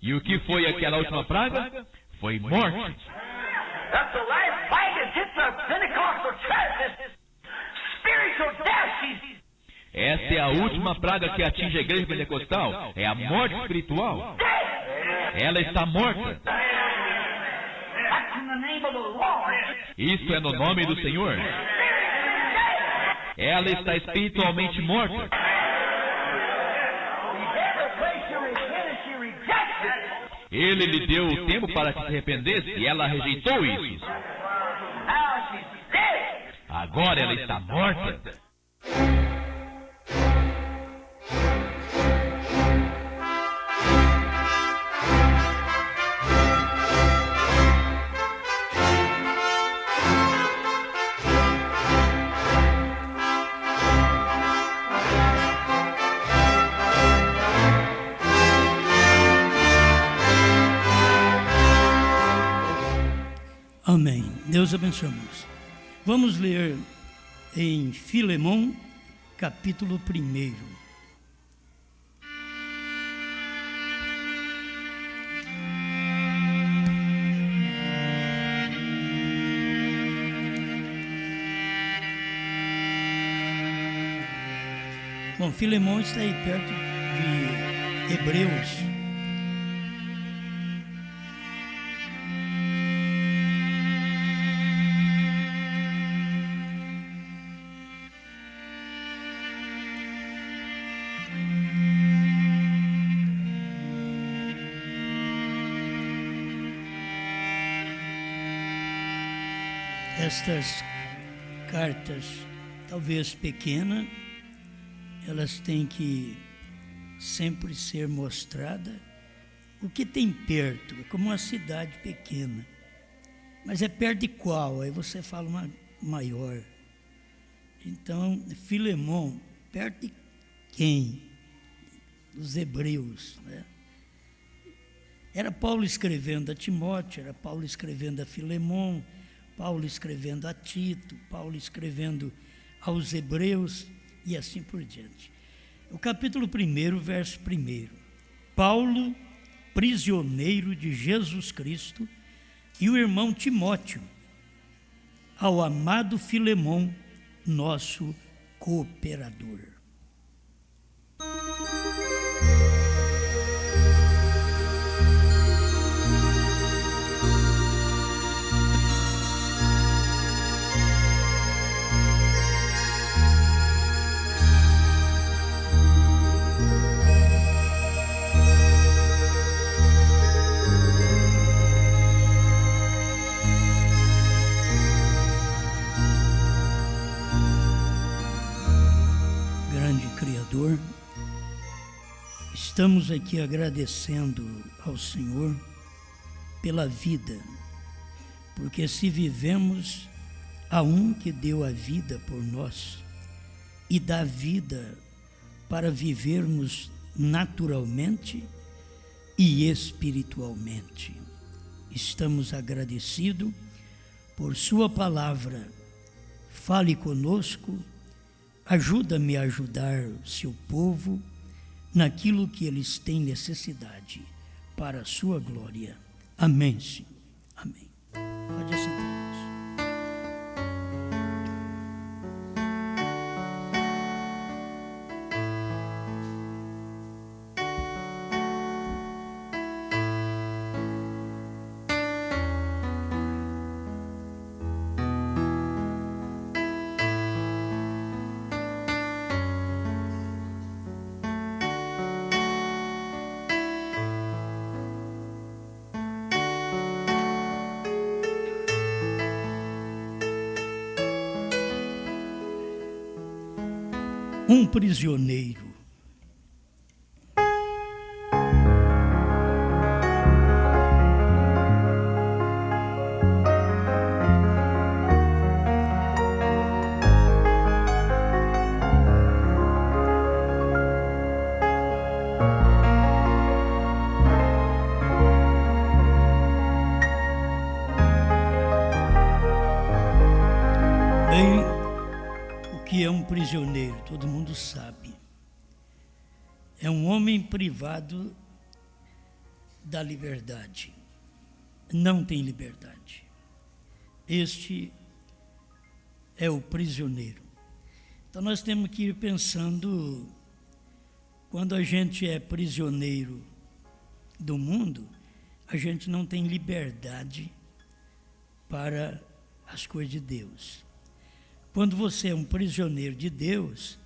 E o que foi aquela última praga? Foi morte. That's the last plague that hit the Pentecostal church. This spiritual death. Essa é a última praga que atinge a igreja pentecostal. É a morte espiritual. Ela está morta. That's in the name of the Lord. Isso é no nome do Senhor. Ela está espiritualmente morta. Every place you repent, she rejects it. Ele lhe deu o tempo para que se arrependesse e ela rejeitou isso. Now she's dead. Agora ela está morta. Amém. Deus abençoe, irmãos. Vamos ler em Filemão, capítulo 1. Bom, Filemão está aí perto de Hebreus. Estas cartas, talvez pequenas, elas têm que sempre ser mostradas o que tem perto. É como uma cidade pequena, mas é perto de qual? Aí você fala uma maior. Então, Filemão, perto de quem? Dos hebreus, né? Era Paulo escrevendo a Timóteo, era Paulo escrevendo a Filemão, Paulo escrevendo a Tito, Paulo escrevendo aos hebreus e assim por diante. O capítulo 1, verso 1. Paulo, prisioneiro de Jesus Cristo, e o irmão Timóteo, ao amado Filemão, nosso cooperador. Criador, estamos aqui agradecendo ao Senhor pela vida, porque se vivemos a um que deu a vida por nós e dá vida para vivermos naturalmente e espiritualmente. Estamos agradecidos por sua palavra. Fale conosco. Ajuda-me a ajudar o seu povo naquilo que eles têm necessidade, para a sua glória. Amém, Senhor. Amém. Pode assentar. Um prisioneiro. Bem, o que é um prisioneiro? Todo mundo sabe. É um homem privado da liberdade. Não tem liberdade. Este é o prisioneiro. Então nós temos que ir pensando, quando a gente é prisioneiro do mundo, a gente não tem liberdade para as coisas de Deus. Quando você é um prisioneiro de Deus,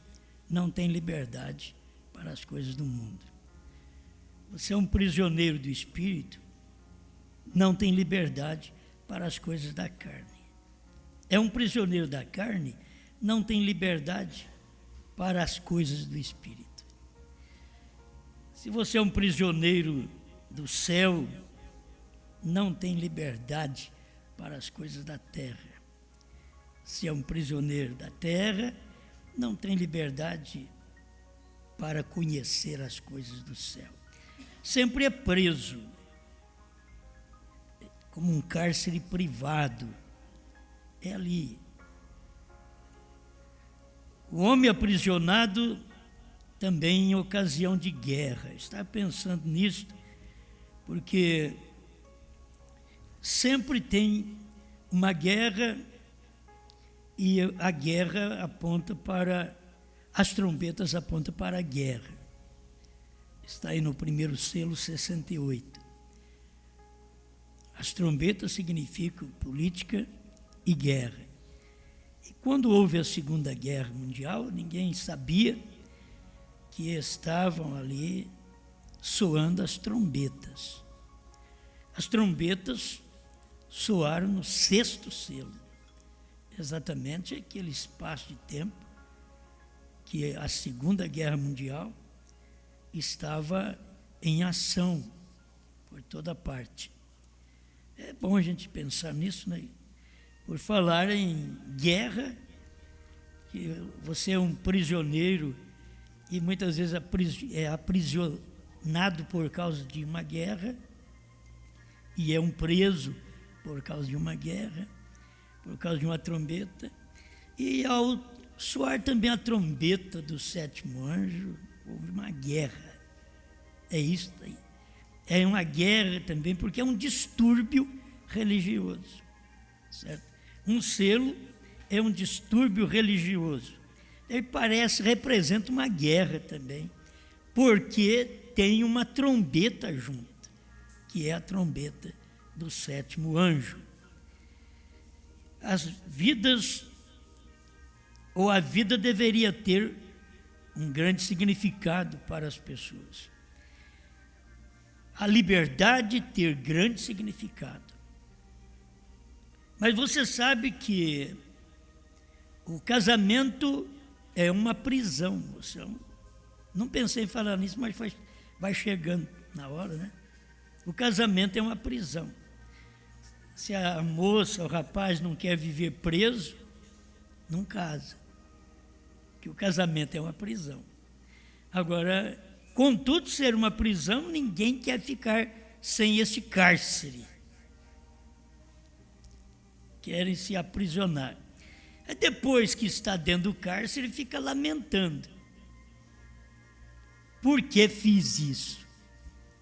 não tem liberdade para as coisas do mundo. Você é um prisioneiro do Espírito, não tem liberdade para as coisas da carne. É um prisioneiro da carne, não tem liberdade para as coisas do Espírito. Se você é um prisioneiro do céu, não tem liberdade para as coisas da terra. Se é um prisioneiro da terra, não tem liberdade para conhecer as coisas do céu. Sempre é preso, como um cárcere privado. É ali. O homem aprisionado também em ocasião de guerra. Está pensando nisso, porque sempre tem uma guerra e a guerra aponta para, as trombetas apontam para a guerra. Está aí no primeiro selo 68. As trombetas significam política e guerra. E quando houve a Segunda Guerra Mundial, ninguém sabia que estavam ali soando as trombetas. As trombetas soaram no sexto selo, exatamente aquele espaço de tempo que a Segunda Guerra Mundial estava em ação por toda parte. É bom a gente pensar nisso, né? Por falar em guerra, que você é um prisioneiro e muitas vezes é aprisionado por causa de uma guerra e é um preso por causa de uma guerra, por causa de uma trombeta. E ao soar também a trombeta do sétimo anjo, houve uma guerra. É isso aí. É uma guerra também, porque é um distúrbio religioso, certo? Um selo é um distúrbio religioso. Ele representa uma guerra também, porque tem uma trombeta junto, que é a trombeta do sétimo anjo. As vidas, ou a vida deveria ter um grande significado para as pessoas. A liberdade ter grande significado. Mas você sabe que o casamento é uma prisão. Não pensei em falar nisso, mas vai chegando na hora, né? O casamento é uma prisão. Se a moça, o rapaz não quer viver preso, não casa. Porque o casamento é uma prisão. Agora, contudo ser uma prisão, ninguém quer ficar sem esse cárcere. Querem se aprisionar. Depois que está dentro do cárcere, fica lamentando. Por que fiz isso?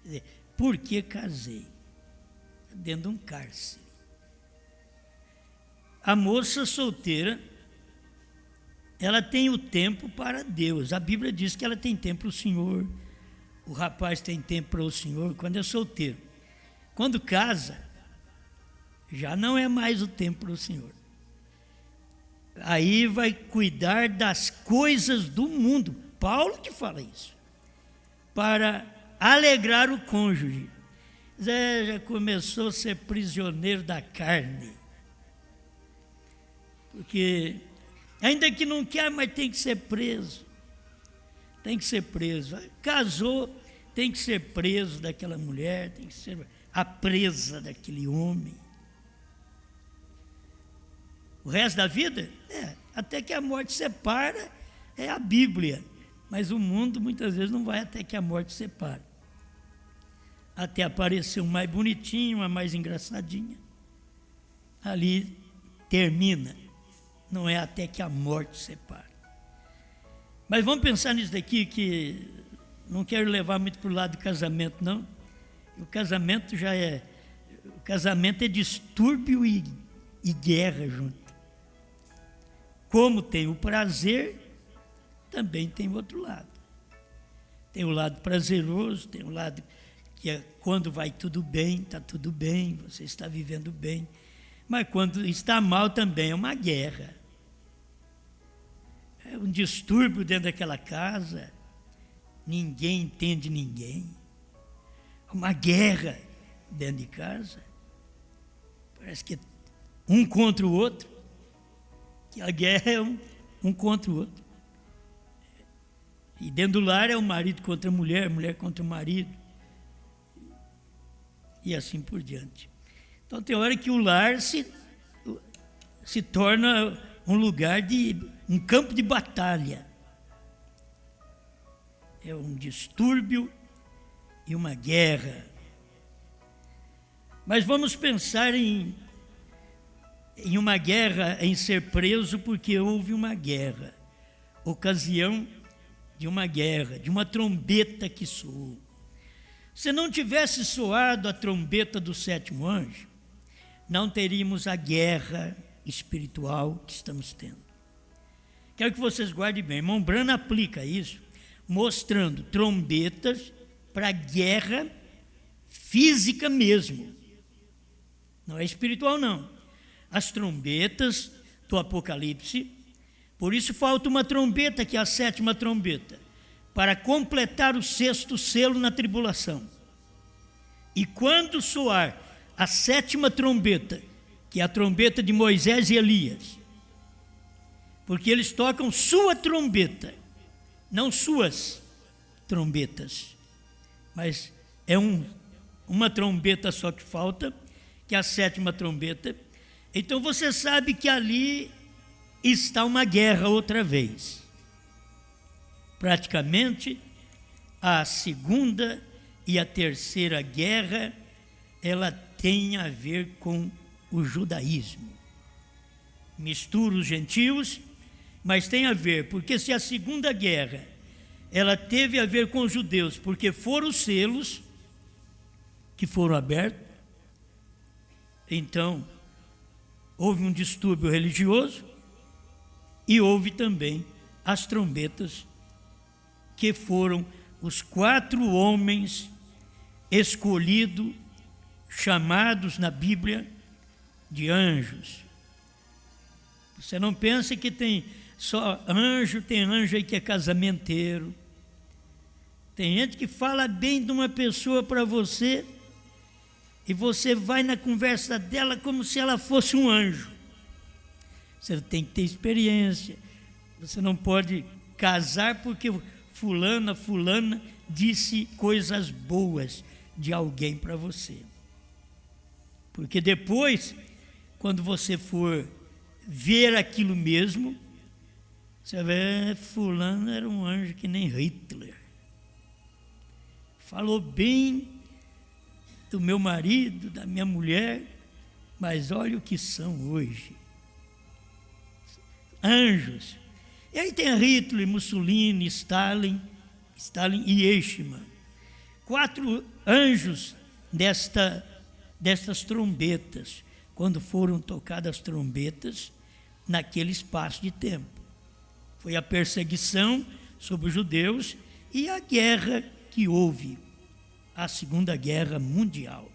Quer dizer, por que casei? Dentro de um cárcere. A moça solteira, ela tem o tempo para Deus. A Bíblia diz que ela tem tempo para o Senhor. O rapaz tem tempo para o Senhor quando é solteiro. Quando casa, já não é mais o tempo para o Senhor. Aí vai cuidar das coisas do mundo. Paulo que fala isso. Para alegrar o cônjuge. Zé já começou a ser prisioneiro da carne. Porque, ainda que não quer, mas tem que ser preso. Tem que ser preso. Casou, tem que ser preso daquela mulher, tem que ser a presa daquele homem. O resto da vida? Até que a morte separa, é a Bíblia. Mas o mundo muitas vezes não vai até que a morte separe. Até aparecer um mais bonitinho, uma mais engraçadinha. Ali termina. Não é até que a morte separe. Mas vamos pensar nisso daqui, que não quero levar muito para o lado do casamento, não. O casamento é distúrbio e guerra junto. Como tem o prazer, também tem o outro lado. Tem o lado prazeroso, tem o lado que é quando vai tudo bem, está tudo bem, você está vivendo bem. Mas quando está mal também é uma guerra. É um distúrbio dentro daquela casa. Ninguém entende ninguém. É uma guerra dentro de casa. Parece que é um contra o outro. Que a guerra é um contra o outro. E dentro do lar é o marido contra a mulher contra o marido. E assim por diante. Então tem hora que o lar se torna um lugar um campo de batalha. É um distúrbio e uma guerra. Mas vamos pensar em uma guerra, em ser preso porque houve uma guerra. Ocasião de uma guerra, de uma trombeta que soou. Se não tivesse soado a trombeta do sétimo anjo, não teríamos a guerra espiritual que estamos tendo. Quero que vocês guardem bem. Irmão Branham aplica isso, mostrando trombetas para guerra física mesmo. Não é espiritual, não. As trombetas do Apocalipse, por isso falta uma trombeta, que é a sétima trombeta, para completar o sexto selo na tribulação. E quando soar a sétima trombeta, que é a trombeta de Moisés e Elias, porque eles tocam sua trombeta, não suas trombetas, mas é uma trombeta só que falta, que é a sétima trombeta. Então você sabe que ali está uma guerra outra vez. Praticamente, a segunda e a terceira guerra, ela tem a ver com o judaísmo. Mistura os gentios, mas tem a ver, porque se a segunda guerra, ela teve a ver com os judeus, porque foram os selos que foram abertos, então houve um distúrbio religioso e houve também as trombetas, que foram os 4 homens escolhidos, chamados na Bíblia de anjos. Você não pensa que tem só anjo, tem anjo aí que é casamenteiro. Tem gente que fala bem de uma pessoa para você e você vai na conversa dela como se ela fosse um anjo. Você tem que ter experiência. Você não pode casar porque fulana disse coisas boas de alguém para você. Porque depois, quando você for ver aquilo mesmo, você vê, fulano era um anjo que nem Hitler. Falou bem do meu marido, da minha mulher, mas olha o que são hoje. Anjos. E aí tem Hitler, Mussolini, Stalin e Eichmann. 4 anjos destas trombetas, quando foram tocadas as trombetas naquele espaço de tempo. Foi a perseguição sobre os judeus e a guerra que houve, a Segunda Guerra Mundial.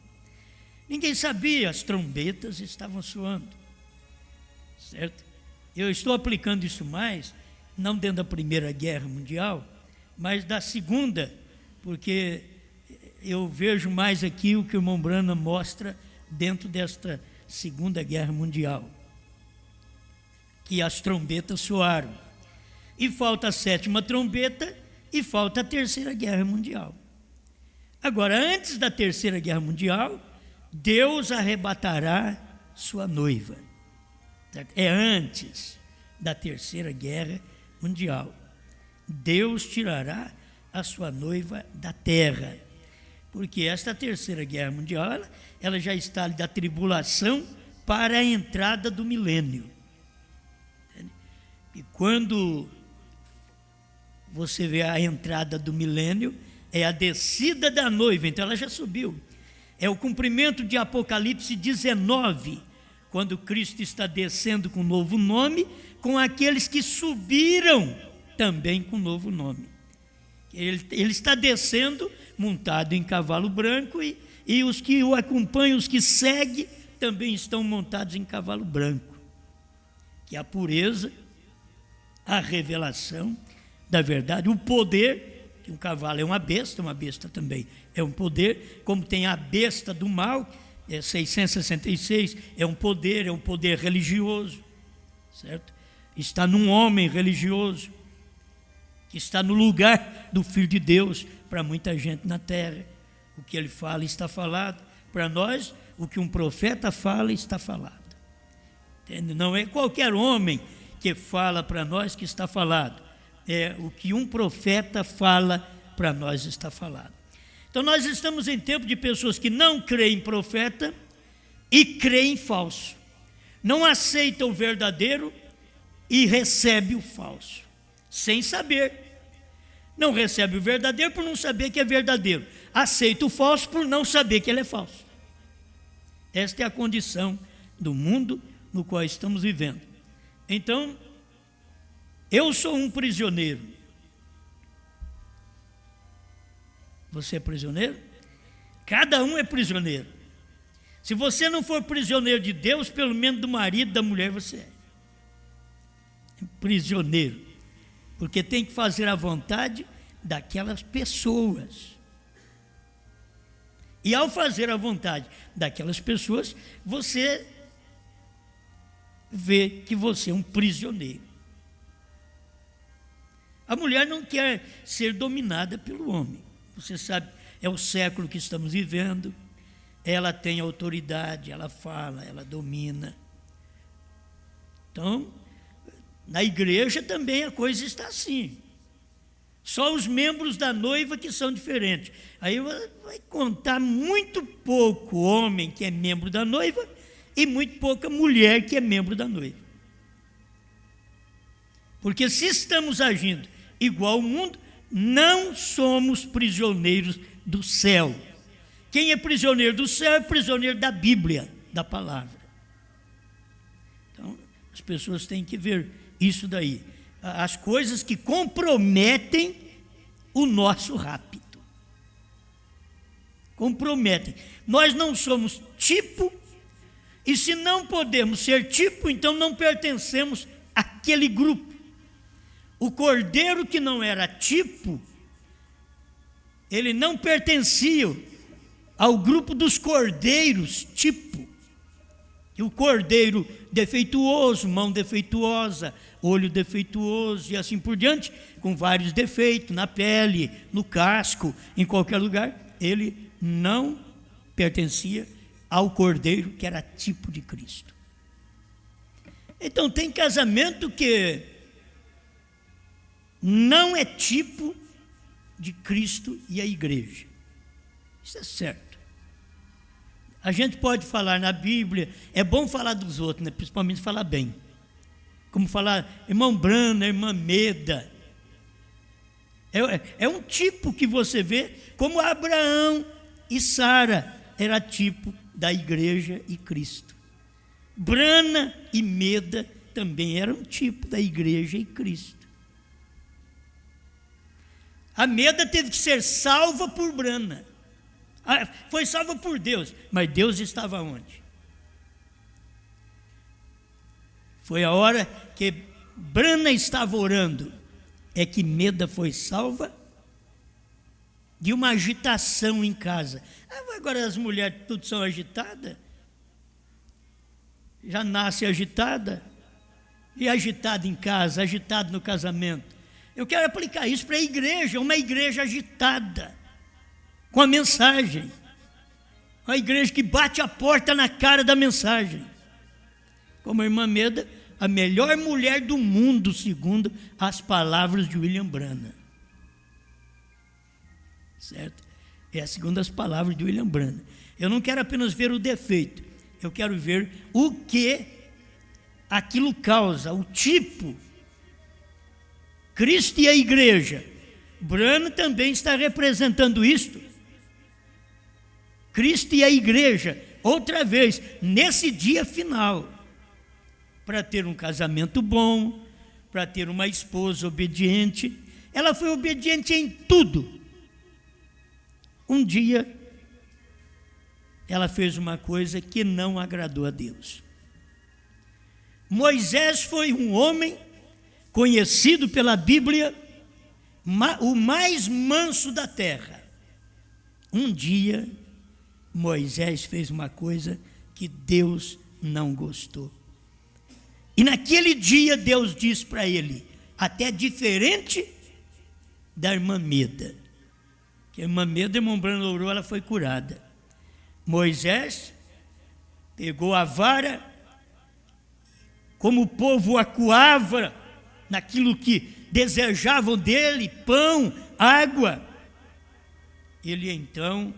Ninguém sabia, as trombetas estavam soando, certo? Eu estou aplicando isso mais, não dentro da Primeira Guerra Mundial, mas da Segunda, porque eu vejo mais aqui o que o irmão Branham mostra dentro desta Segunda Guerra Mundial, que as trombetas soaram. E falta a sétima trombeta e falta a Terceira Guerra Mundial. Agora, antes da Terceira Guerra Mundial, Deus arrebatará sua noiva. É antes da Terceira Guerra Mundial. Deus tirará a sua noiva da terra. Porque esta Terceira Guerra Mundial, ela já está da tribulação para a entrada do milênio. E quando você vê a entrada do milênio, é a descida da noiva, então ela já subiu. É o cumprimento de Apocalipse 19, quando Cristo está descendo com um novo nome, com aqueles que subiram também com um novo nome. Ele está descendo montado em cavalo branco e os que o acompanham, os que seguem, também estão montados em cavalo branco, que é a pureza, a revelação da verdade, o poder, que um cavalo é uma besta também é um poder, como tem a besta do mal, 666, é um poder religioso, certo? Está num homem religioso, que está no lugar do Filho de Deus para muita gente na terra. O que ele fala está falado. Para nós, o que um profeta fala está falado. Entende? Não é qualquer homem que fala para nós que está falado. É o que um profeta fala para nós está falado. Então nós estamos em tempo de pessoas que não creem em profeta e creem em falso. Não aceitam o verdadeiro e recebem o falso, sem saber. Não recebe o verdadeiro por não saber que é verdadeiro. Aceita o falso por não saber que ele é falso. Esta é a condição do mundo no qual estamos vivendo. Então, eu sou um prisioneiro. Você é prisioneiro? Cada um é prisioneiro. Se você não for prisioneiro de Deus, pelo menos do marido, da mulher, você é prisioneiro. Porque tem que fazer a vontade daquelas pessoas. E ao fazer a vontade daquelas pessoas, você vê que você é um prisioneiro. A mulher não quer ser dominada pelo homem. Você sabe, é o século que estamos vivendo. Ela tem autoridade, ela fala, ela domina. Então, na igreja também a coisa está assim. Só os membros da noiva que são diferentes. Aí vai contar muito pouco homem que é membro da noiva e muito pouca mulher que é membro da noiva. Porque se estamos agindo igual ao mundo, não somos prisioneiros do céu. Quem é prisioneiro do céu é prisioneiro da Bíblia, da palavra. Então, as pessoas têm que ver isso daí. As coisas que comprometem o nosso rápido. Comprometem. Nós não somos tipo, e se não podemos ser tipo, então não pertencemos àquele grupo. O cordeiro que não era tipo, ele não pertencia ao grupo dos cordeiros tipo. E o cordeiro defeituoso, mão defeituosa, olho defeituoso e assim por diante, com vários defeitos na pele, no casco, em qualquer lugar, ele não pertencia ao cordeiro que era tipo de Cristo. Então tem casamento que não é tipo de Cristo e a igreja. Isso é certo. A gente pode falar na Bíblia, é bom falar dos outros, né? Principalmente falar bem. Como falar irmão Brana, irmã Meda. É um tipo que você vê, como Abraão e Sara era tipo da igreja e Cristo. Brana e Meda também eram tipo da igreja e Cristo. A Meda teve que ser salva por Brana. Foi salva por Deus, mas Deus estava onde? Foi a hora que Brana estava orando, é que Meda foi salva de uma agitação em casa. Agora as mulheres tudo são agitadas, já nasce agitada, e agitada em casa, agitada no casamento. Eu quero aplicar isso para a igreja, uma igreja agitada, com a mensagem. Uma igreja que bate a porta na cara da mensagem. Como a irmã Meda, a melhor mulher do mundo, segundo as palavras de William Branham. Certo? É segundo as palavras de William Branham. Eu não quero apenas ver o defeito, eu quero ver o que aquilo causa, o tipo. Cristo e a igreja. Branham também está representando isto. Cristo e a igreja, outra vez, nesse dia final, para ter um casamento bom, para ter uma esposa obediente. Ela foi obediente em tudo. Um dia, ela fez uma coisa que não agradou a Deus. Moisés foi um homem conhecido pela Bíblia, o mais manso da terra. Um dia, Moisés fez uma coisa que Deus não gostou. E naquele dia Deus disse para ele, até diferente da irmã Meda, que a irmã Meda, irmã Brana orou, ela foi curada. Moisés pegou a vara, como o povo acuava naquilo que desejavam dele, pão, água. Ele então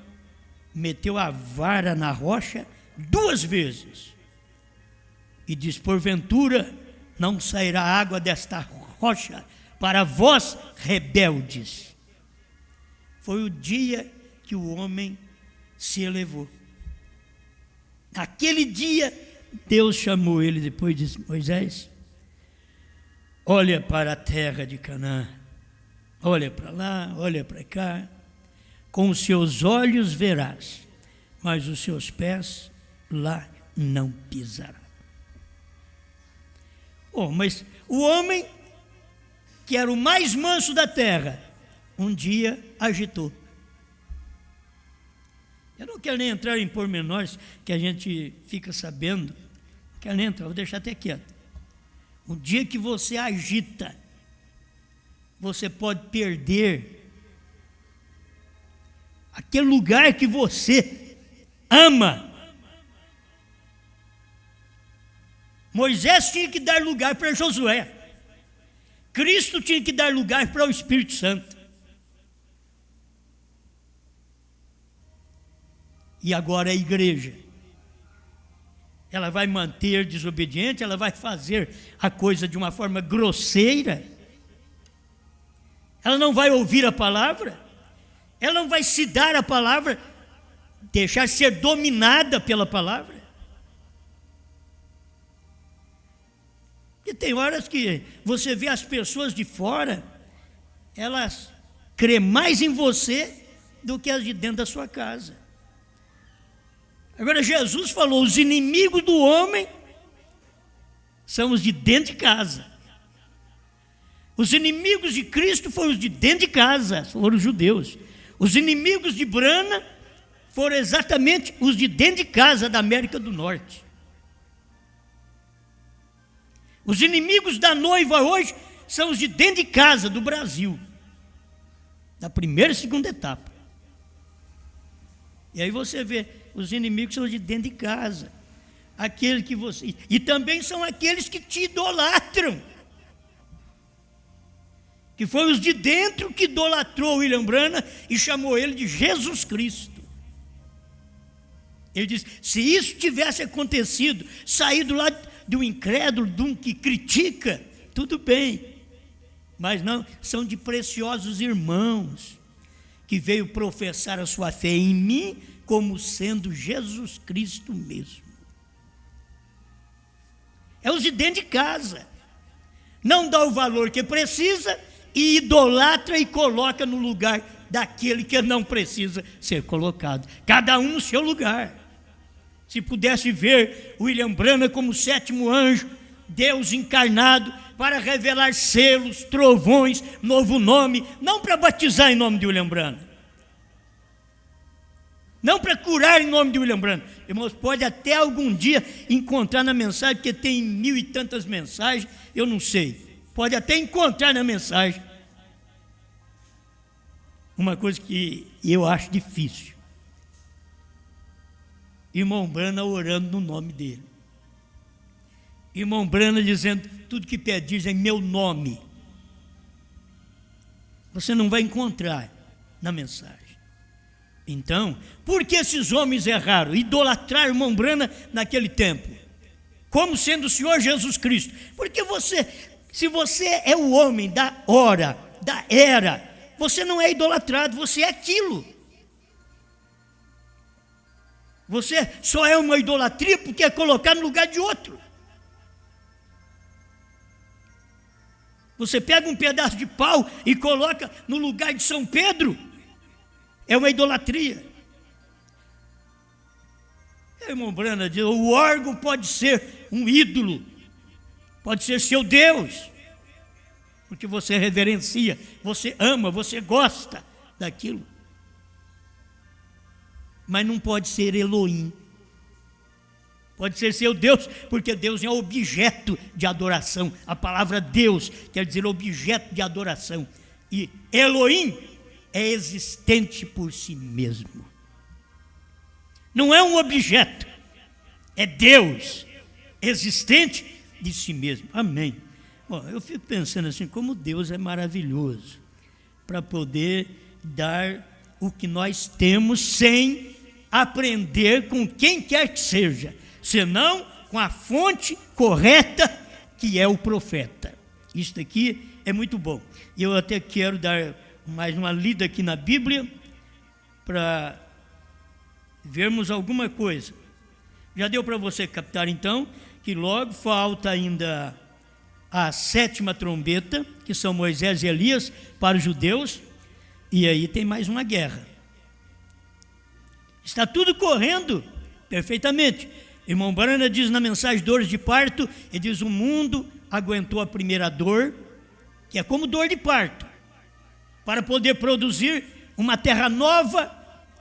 meteu a vara na rocha 2 vezes e diz, porventura não sairá água desta rocha para vós rebeldes. Foi o dia que o homem se elevou. Naquele dia, Deus chamou ele depois e disse, Moisés, olha para a terra de Canaã, olha para lá, olha para cá, com os seus olhos verás, mas os seus pés lá não pisarão. Oh, mas o homem, que era o mais manso da terra, um dia agitou. Eu não quero nem entrar em pormenores que a gente fica sabendo, não quero nem entrar, vou deixar até quieto. O dia que você agita, você pode perder aquele lugar que você ama. Moisés tinha que dar lugar para Josué. Cristo tinha que dar lugar para o Espírito Santo. E agora a igreja, ela vai manter desobediente, ela vai fazer a coisa de uma forma grosseira, ela não vai ouvir a palavra, ela não vai se dar a palavra, deixar ser dominada pela palavra. E tem horas que você vê as pessoas de fora, elas crê mais em você do que as de dentro da sua casa. Agora Jesus falou, os inimigos do homem são os de dentro de casa. Os inimigos de Cristo foram os de dentro de casa, foram os judeus. Os inimigos de Brana foram exatamente os de dentro de casa da América do Norte. Os inimigos da noiva hoje são os de dentro de casa do Brasil, da primeira e segunda etapa. E aí você vê, os inimigos são os de dentro de casa, aquele que você, e também são aqueles que te idolatram, que foi os de dentro que idolatrou William Branham e chamou ele de Jesus Cristo. Ele diz, se isso tivesse acontecido, saído lá do incrédulo, de um que critica, tudo bem, mas não, são de preciosos irmãos, que veio professar a sua fé em mim, como sendo Jesus Cristo mesmo. É os de dentro de casa, não dá o valor que precisa, e idolatra e coloca no lugar daquele que não precisa ser colocado, cada um no seu lugar. Se pudesse ver William Branham como o 7º anjo, Deus encarnado, para revelar selos, trovões, novo nome, não para batizar em nome de William Branham, não para curar em nome de William Branham. Irmãos, pode até algum dia encontrar na mensagem, porque tem 1000 e tantas mensagens, eu não sei, pode até encontrar na mensagem uma coisa que eu acho difícil. Irmão Branham orando no nome dele. Irmão Branham dizendo, tudo que pedis em meu nome. Você não vai encontrar na mensagem. Então, por que esses homens erraram? Idolatraram irmão Branham naquele tempo, como sendo o Senhor Jesus Cristo. Porque se você é o homem da hora, da era, você não é idolatrado, você é aquilo. Você só é uma idolatria porque é colocar no lugar de outro. Você pega um pedaço de pau e coloca no lugar de São Pedro, é uma idolatria. Irmão Brana diz, o órgão pode ser um ídolo, pode ser seu Deus, porque você reverencia, você ama, você gosta daquilo. Mas não pode ser Elohim. Pode ser seu Deus, porque Deus é objeto de adoração. A palavra Deus quer dizer objeto de adoração. E Elohim é existente por si mesmo. Não é um objeto, é Deus, existente de si mesmo. Amém. Bom, eu fico pensando assim, como Deus é maravilhoso para poder dar o que nós temos sem aprender com quem quer que seja, senão com a fonte correta, que é o profeta. Isto aqui é muito bom. E eu até quero dar mais uma lida aqui na Bíblia, para vermos alguma coisa. Já deu para você captar então, que logo falta ainda a 7ª trombeta, que são Moisés e Elias, para os judeus, e aí tem mais uma guerra. Está tudo correndo perfeitamente. Irmão Brana diz na mensagem Dores de Parto, ele diz, o mundo aguentou a primeira dor, que é como dor de parto, para poder produzir uma terra nova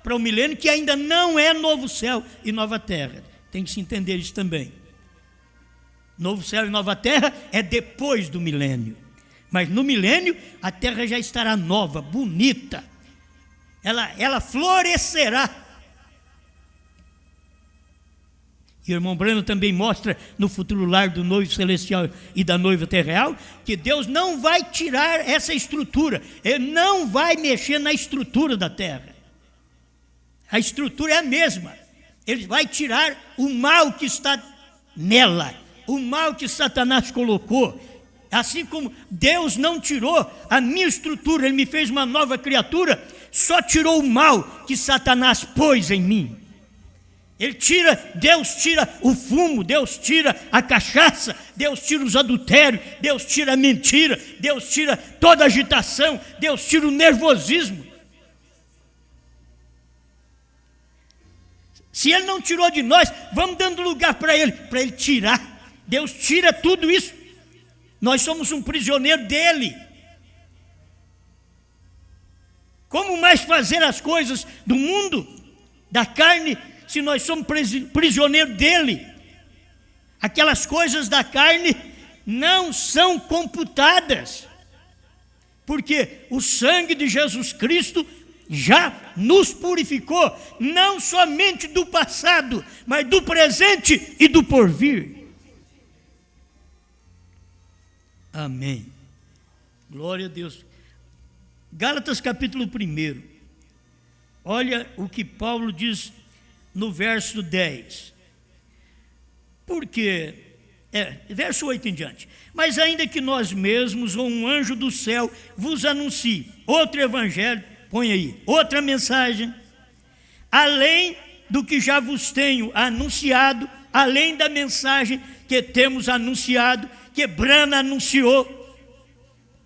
para o milênio, que ainda não é novo céu e nova terra. Tem que se entender isso também. Novo céu e nova terra é depois do milênio. Mas no milênio a terra já estará nova, bonita. Ela florescerá. E o irmão Brano também mostra no futuro lar do noivo celestial e da noiva terrenal que Deus não vai tirar essa estrutura. Ele não vai mexer na estrutura da terra. A estrutura é a mesma. Ele vai tirar o mal que está nela, o mal que Satanás colocou. Assim como Deus não tirou a minha estrutura, Ele me fez uma nova criatura, só tirou o mal que Satanás pôs em mim. Deus tira o fumo, Deus tira a cachaça, Deus tira os adultérios, Deus tira a mentira, Deus tira toda a agitação, Deus tira o nervosismo. Se Ele não tirou de nós, vamos dando lugar para Ele tirar. Deus tira tudo isso. Nós somos um prisioneiro dEle. Como mais fazer as coisas do mundo, da carne, se nós somos prisioneiros dEle? Aquelas coisas da carne não são computadas, porque o sangue de Jesus Cristo já nos purificou, não somente do passado, mas do presente e do porvir. Amém. Glória a Deus. Gálatas capítulo 1. Olha o que Paulo diz no verso 10. Porque, verso 8 em diante. Mas ainda que nós mesmos ou um anjo do céu vos anuncie outro evangelho, põe aí, outra mensagem, além do que já vos tenho anunciado, além da mensagem que temos anunciado, que Brana anunciou.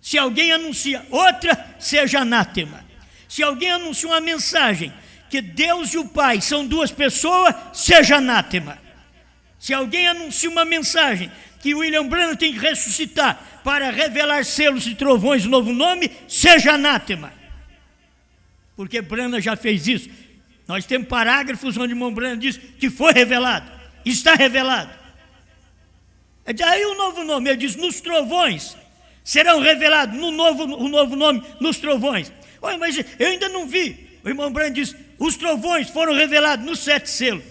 Se alguém anuncia outra, seja anátema. Se alguém anuncia uma mensagem que Deus e o Pai são duas pessoas, seja anátema. Se alguém anuncia uma mensagem que William Branham tem que ressuscitar para revelar selos e trovões do novo nome, seja anátema. Porque Branham já fez isso. Nós temos parágrafos onde o irmão Branham diz que foi revelado, está revelado. Aí o novo nome, ele diz, nos trovões serão revelados o novo nome nos trovões. Olha, mas eu ainda não vi. O irmão Branham diz, os trovões foram revelados nos 7 selos.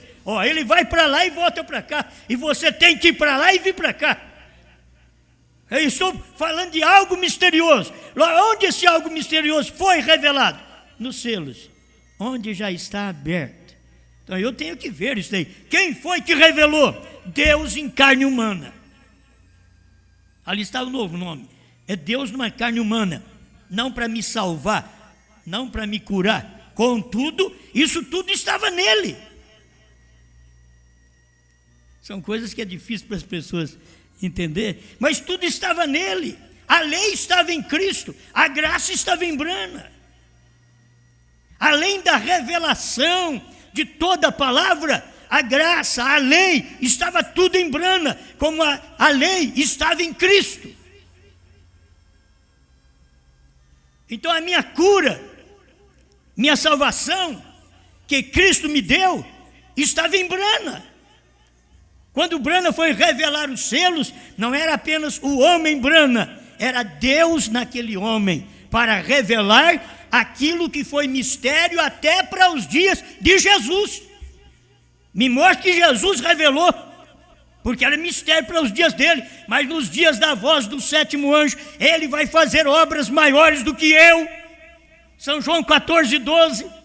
Ele vai para lá e volta para cá, e você tem que ir para lá e vir para cá. Eu estou falando de algo misterioso. Onde esse algo misterioso foi revelado? Nos selos, onde já está aberto. Então eu tenho que ver isso daí. Quem foi que revelou? Deus em carne humana. Ali está o novo nome. É Deus numa carne humana, não para me salvar, não para me curar. Contudo, isso tudo estava nele. São coisas que é difícil para as pessoas entender, mas tudo estava nele. A lei estava em Cristo, a graça estava em Brana. Além da revelação de toda a palavra, a graça, a lei, estava tudo em Brana, como a lei estava em Cristo. Então a minha cura, minha salvação, que Cristo me deu, estava em Brana. Quando Brana foi revelar os selos, não era apenas o homem Brana, era Deus naquele homem, para revelar aquilo que foi mistério até para os dias de Jesus. Me mostra que Jesus revelou, porque era mistério para os dias dele, mas nos dias da voz do sétimo anjo, ele vai fazer obras maiores do que eu. São João 14:12.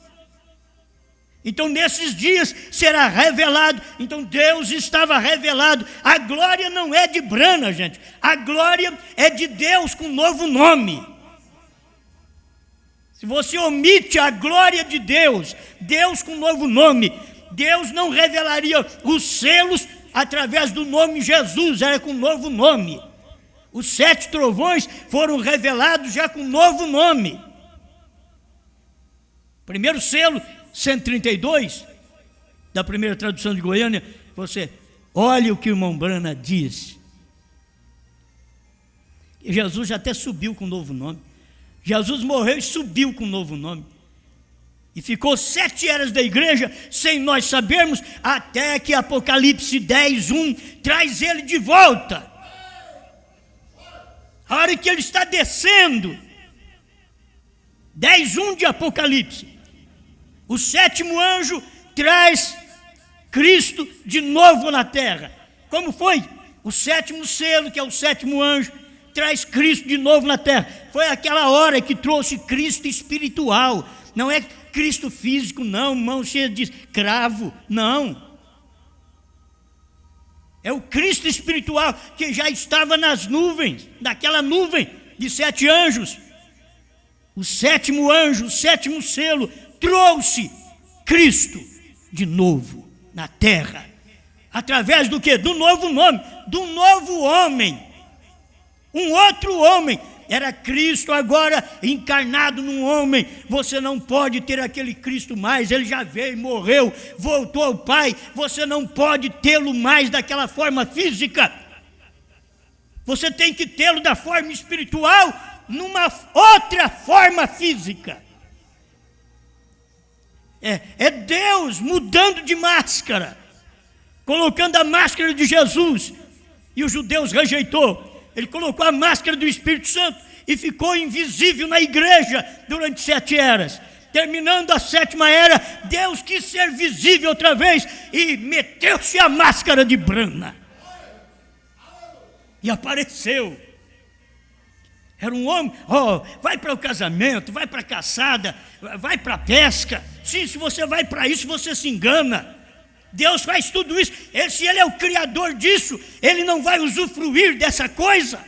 Então nesses dias será revelado. Então Deus estava revelado. A glória não é de Brana, gente. A glória é de Deus com novo nome. Se você omite a glória de Deus, Deus com novo nome, Deus não revelaria os selos através do nome Jesus, era com novo nome. Os 7 trovões foram revelados já com novo nome. Primeiro selo, 132, da primeira tradução de Goiânia, você olha o que o irmão Brana diz. E Jesus já até subiu com um novo nome. Jesus morreu e subiu com um novo nome. E ficou 7 eras da igreja, sem nós sabermos, até que Apocalipse 10:1 traz ele de volta. A hora que ele está descendo, 10:1 de Apocalipse, o 7º anjo traz Cristo de novo na terra. Como foi? O 7º selo, que é o 7º anjo, traz Cristo de novo na terra. Foi aquela hora que trouxe Cristo espiritual. Não é Cristo físico, não, mão cheia de cravo, não. É o Cristo espiritual que já estava nas nuvens, naquela nuvem de 7 anjos. O 7º anjo, o 7º selo, trouxe Cristo de novo na terra. Através do quê? Do novo nome, do novo homem. Um outro homem. Era Cristo agora encarnado num homem. Você não pode ter aquele Cristo mais. Ele já veio, morreu, voltou ao Pai. Você não pode tê-lo mais daquela forma física. Você tem que tê-lo da forma espiritual, numa outra forma física. É Deus mudando de máscara, colocando a máscara de Jesus. E os judeus rejeitou. Ele colocou a máscara do Espírito Santo e ficou invisível na igreja durante 7 eras. Terminando a 7ª era, Deus quis ser visível outra vez e meteu-se a máscara de Brana. E apareceu. Era um homem, vai para o casamento, vai para a caçada, vai para a pesca. Sim, se você vai para isso, você se engana. Deus faz tudo isso. Se Ele é o criador disso, Ele não vai usufruir dessa coisa.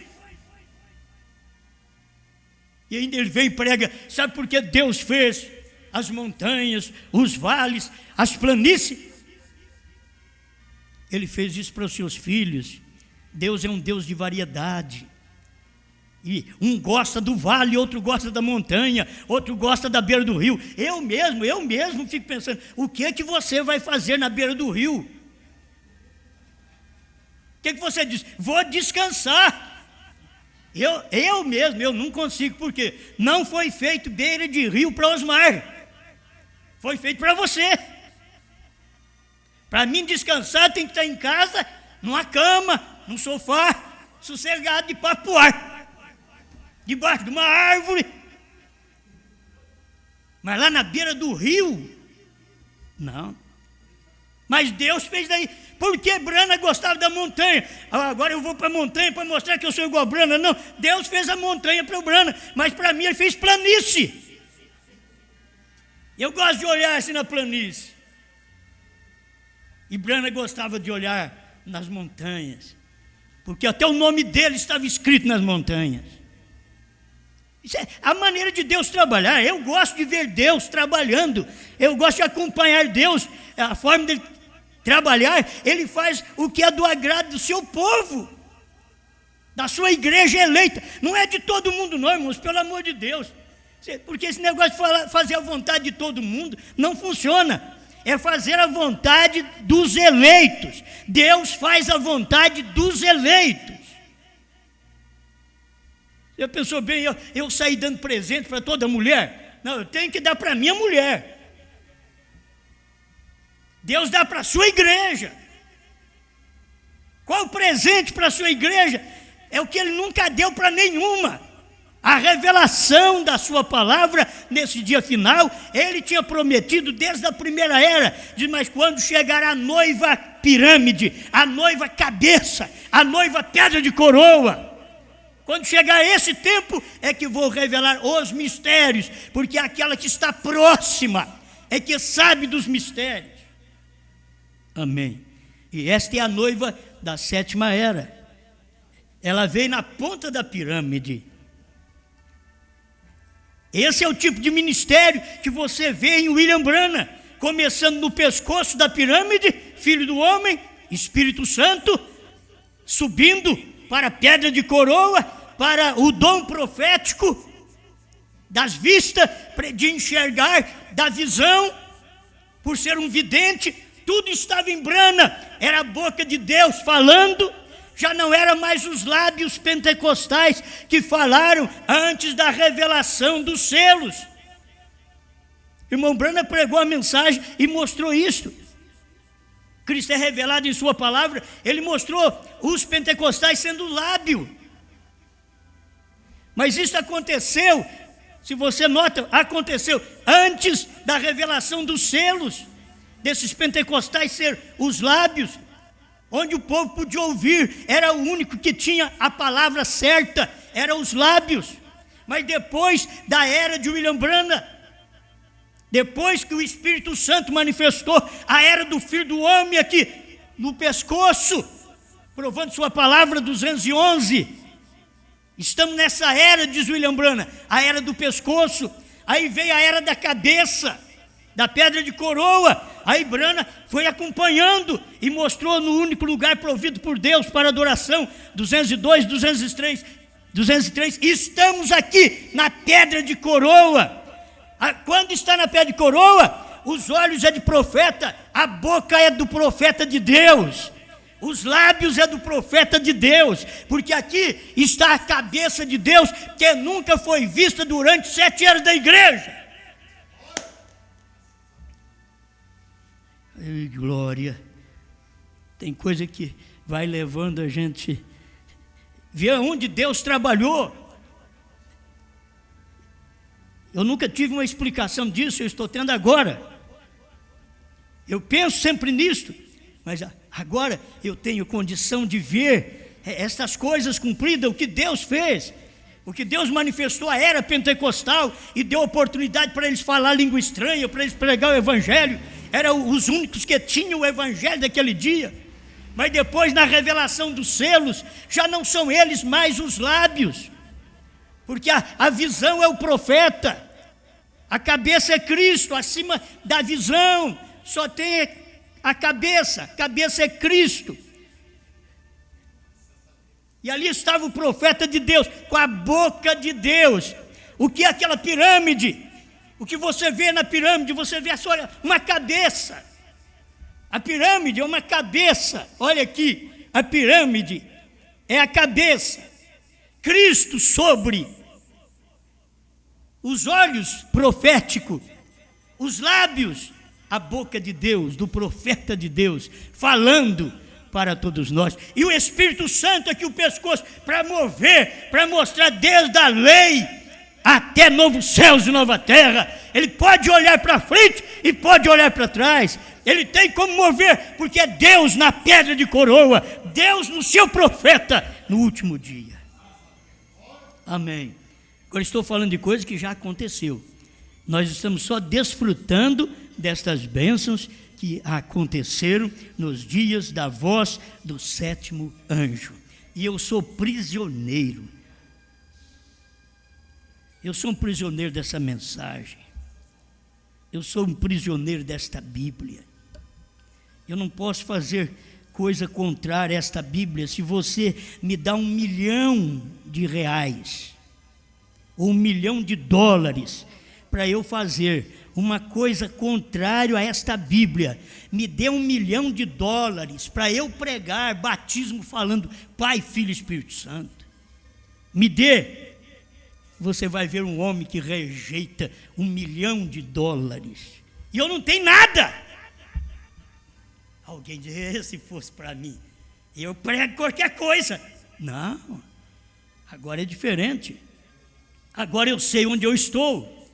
E ainda Ele vem e prega. Sabe por que Deus fez as montanhas, os vales, as planícies? Ele fez isso para os seus filhos. Deus é um Deus de variedade. E um gosta do vale, outro gosta da montanha, outro gosta da beira do rio. Eu mesmo fico pensando, o que é que você vai fazer na beira do rio? O que é que você diz? Vou descansar. Eu mesmo, eu não consigo, porque não foi feito beira de rio para Osmar. Foi feito para você. Para mim descansar tem que estar em casa, numa cama, num sofá, sossegado de papoar. Debaixo de uma árvore. Mas lá na beira do rio, não. Mas Deus fez daí. Porque Brana gostava da montanha. Agora eu vou para a montanha para mostrar que eu sou igual a Brana. Não, Deus fez a montanha para o Brana, mas para mim Ele fez planície. Eu gosto de olhar assim na planície. E Brana gostava de olhar nas montanhas, porque até o nome dele estava escrito nas montanhas. Isso é a maneira de Deus trabalhar. Eu gosto de ver Deus trabalhando. Eu gosto de acompanhar Deus, a forma dele trabalhar, ele faz o que é do agrado do seu povo, da sua igreja eleita. Não é de todo mundo não, irmãos, pelo amor de Deus. Porque esse negócio de fazer a vontade de todo mundo não funciona. É fazer a vontade dos eleitos. Deus faz a vontade dos eleitos. Você pensou bem, eu saí dando presente para toda mulher? Não, eu tenho que dar para a minha mulher. Deus dá para a sua igreja. Qual o presente para a sua igreja? É o que ele nunca deu para nenhuma. A revelação da sua palavra nesse dia final, ele tinha prometido desde a primeira era, mas quando chegar a noiva pirâmide, a noiva cabeça, a noiva pedra de coroa, quando chegar esse tempo é que vou revelar os mistérios, porque é aquela que está próxima, é que sabe dos mistérios. Amém. E esta é a noiva da sétima era. Ela veio na ponta da pirâmide. Esse é o tipo de ministério que você vê em William Branham, começando no pescoço da pirâmide, Filho do Homem, Espírito Santo, subindo para a pedra de coroa, para o dom profético, das vistas, de enxergar, da visão, por ser um vidente. Tudo estava em Branham, era a boca de Deus falando, já não era mais os lábios pentecostais que falaram antes da revelação dos selos. Irmão Branham pregou a mensagem e mostrou isso. Cristo é revelado em sua palavra, ele mostrou os pentecostais sendo lábio. Mas isso aconteceu, se você nota, aconteceu antes da revelação dos selos, desses pentecostais ser os lábios, onde o povo podia ouvir, era o único que tinha a palavra certa, eram os lábios. Mas depois da era de William Branham, depois que o Espírito Santo manifestou a era do Filho do Homem aqui no pescoço, provando sua palavra 211, estamos nessa era, diz William Branham, a era do pescoço. Aí veio a era da cabeça, da pedra de coroa. Aí Branham foi acompanhando e mostrou no único lugar provido por Deus para adoração, 202, 203, estamos aqui na pedra de coroa. Quando está na pedra de coroa, os olhos é de profeta, a boca é do profeta de Deus, os lábios é do profeta de Deus, porque aqui está a cabeça de Deus, que nunca foi vista durante 7 anos da igreja. Ai, glória. Tem coisa que vai levando a gente ver onde Deus trabalhou. Eu nunca tive uma explicação disso, eu estou tendo agora. Eu penso sempre nisso, mas agora eu tenho condição de ver estas coisas cumpridas, o que Deus fez, o que Deus manifestou a era pentecostal e deu oportunidade para eles falar língua estranha, para eles pregar o evangelho. Eram os únicos que tinham o evangelho daquele dia. Mas depois, na revelação dos selos, já não são eles mais os lábios, porque a visão é o profeta, a cabeça é Cristo. Acima da visão só tem a cabeça é Cristo. E ali estava o profeta de Deus, com a boca de Deus. O que é aquela pirâmide? O que você vê na pirâmide, você vê só uma cabeça. A pirâmide é uma cabeça. Olha aqui, a pirâmide é a cabeça. Cristo sobre os olhos proféticos, os lábios, a boca de Deus, do profeta de Deus, falando para todos nós. E o Espírito Santo aqui o pescoço, para mover, para mostrar desde a lei até novos céus e nova terra. Ele pode olhar para frente e pode olhar para trás. Ele tem como mover, porque é Deus na pedra de coroa, Deus no seu profeta no último dia. Amém. Agora estou falando de coisas que já aconteceu. Nós estamos só desfrutando destas bênçãos que aconteceram nos dias da voz do 7º anjo. E eu sou prisioneiro. Eu sou um prisioneiro dessa mensagem. Eu sou um prisioneiro desta Bíblia. Eu não posso fazer coisa contrária a esta Bíblia se você me dá $1 milhão ou $1 milhão para eu fazer uma coisa contrária a esta Bíblia. Me dê $1 milhão para eu pregar batismo falando Pai, Filho e Espírito Santo. Me dê. Você vai ver um homem que rejeita $1 milhão. E eu não tenho nada. Alguém diz, se fosse para mim, eu prego qualquer coisa. Não, agora é diferente. Agora eu sei onde eu estou.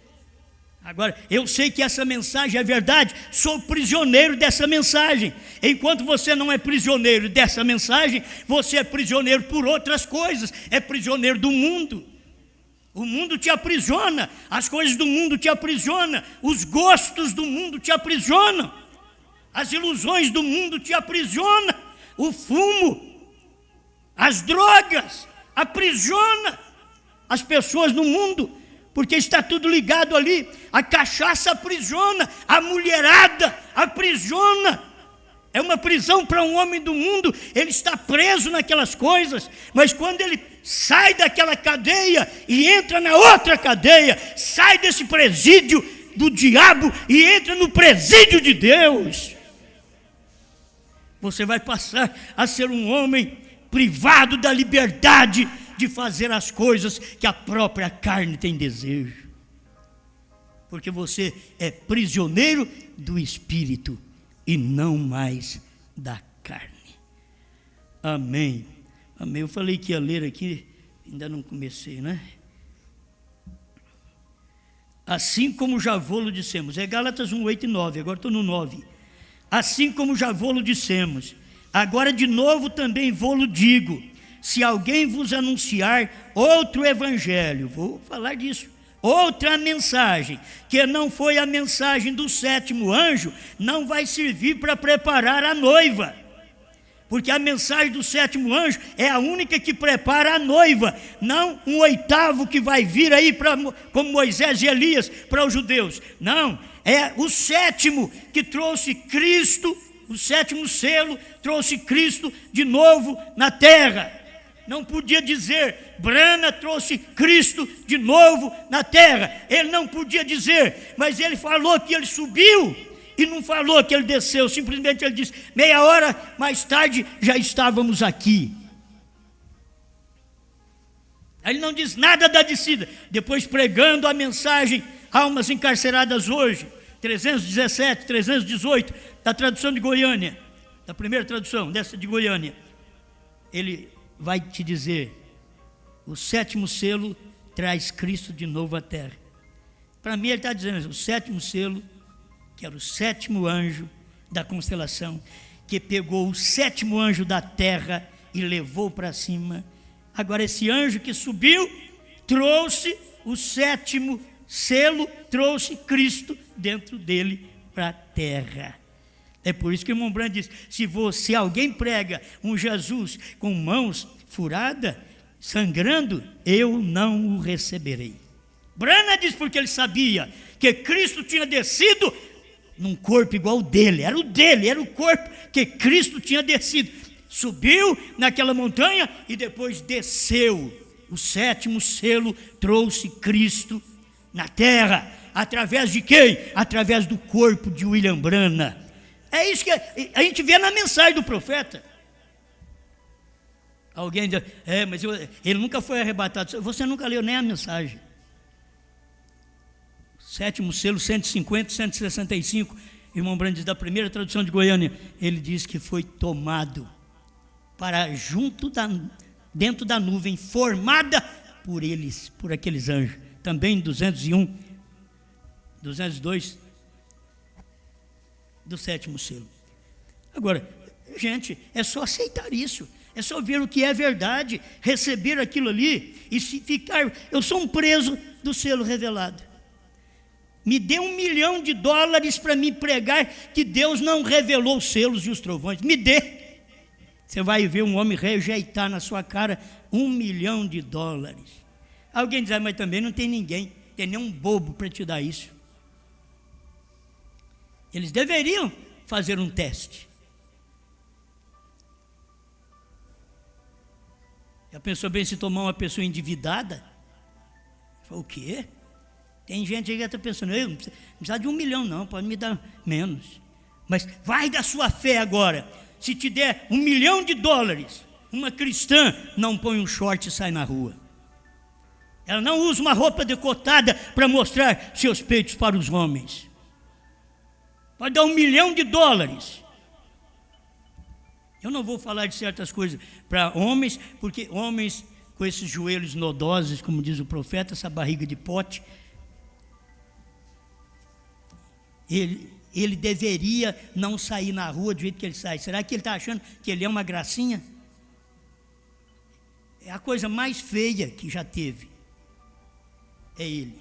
Agora eu sei que essa mensagem é verdade. Sou prisioneiro dessa mensagem. Enquanto você não é prisioneiro dessa mensagem, você é prisioneiro por outras coisas. É prisioneiro do mundo. O mundo te aprisiona. As coisas do mundo te aprisionam. Os gostos do mundo te aprisionam. As ilusões do mundo te aprisionam. O fumo, as drogas aprisionam as pessoas no mundo, porque está tudo ligado ali. A cachaça aprisiona, a mulherada aprisiona. É uma prisão para um homem do mundo. Ele está preso naquelas coisas, mas quando ele sai daquela cadeia e entra na outra cadeia, sai desse presídio do diabo e entra no presídio de Deus, você vai passar a ser um homem privado da liberdade de fazer as coisas que a própria carne tem desejo. Porque você é prisioneiro do Espírito e não mais da carne. Amém. Amém. Eu falei que ia ler aqui, ainda não comecei, né? Assim como já vô-lo dissemos. É Gálatas 1, 8 e 9, agora estou no 9. Assim como já vô-lo dissemos, agora de novo também vô-lo digo, se alguém vos anunciar outro evangelho, vou falar disso, outra mensagem, que não foi a mensagem do sétimo anjo, não vai servir para preparar a noiva, porque a mensagem do sétimo anjo é a única que prepara a noiva, não um oitavo que vai vir aí, como Moisés e Elias, para os judeus. Não, é o sétimo que trouxe Cristo, o sétimo selo trouxe Cristo de novo na terra. Não podia dizer, Brana trouxe Cristo de novo na terra. Ele não podia dizer, mas ele falou que ele subiu e não falou que ele desceu. Simplesmente ele disse, meia hora mais tarde já estávamos aqui. Ele não diz nada da descida. Depois pregando a mensagem, almas encarceradas hoje, 317, 318, da tradução de Goiânia, da primeira tradução, dessa de Goiânia, ele vai te dizer, o sétimo selo traz Cristo de novo à terra. Para mim ele está dizendo, o sétimo selo, que era o sétimo anjo da constelação, que pegou o sétimo anjo da terra e levou para cima. Agora esse anjo que subiu, trouxe o sétimo selo, trouxe Cristo dentro dele para a terra. É por isso que o irmão Branham diz, se alguém prega um Jesus com mãos furadas, sangrando, eu não o receberei. Branham diz porque ele sabia que Cristo tinha descido num corpo igual ao dele, era o corpo que Cristo tinha descido. Subiu naquela montanha e depois desceu. O sétimo selo trouxe Cristo na terra. Através de quem? Através do corpo de William Branham. É isso que a gente vê na mensagem do profeta. Alguém diz, mas ele nunca foi arrebatado. Você nunca leu nem a mensagem. Sétimo selo, 150, 165. Irmão Branham diz, da primeira tradução de Goiânia, ele diz que foi tomado para dentro da nuvem, formada por eles, por aqueles anjos. Também 201, 202, do sétimo selo. Agora, gente, é só aceitar isso, é só ver o que é verdade, receber aquilo ali e se ficar, eu sou um preso do selo revelado. Me dê $1 milhão para me pregar que Deus não revelou os selos e os trovões. Me dê. Você vai ver um homem rejeitar na sua cara $1 milhão. Alguém diz, mas também não tem ninguém, tem nenhum bobo para te dar isso. Eles deveriam fazer um teste. Já pensou bem se tomar uma pessoa endividada? O quê? Tem gente aí que está pensando, eu não precisa de 1 milhão não, pode me dar menos. Mas vai da sua fé agora. Se te der $1 milhão, uma cristã não põe um short e sai na rua. Ela não usa uma roupa decotada para mostrar seus peitos para os homens. Pode dar $1 milhão. Eu não vou falar de certas coisas para homens, porque homens com esses joelhos nodosos, como diz o profeta, essa barriga de pote, ele deveria não sair na rua do jeito que ele sai. Será que ele está achando que ele é uma gracinha? É a coisa mais feia que já teve. É ele,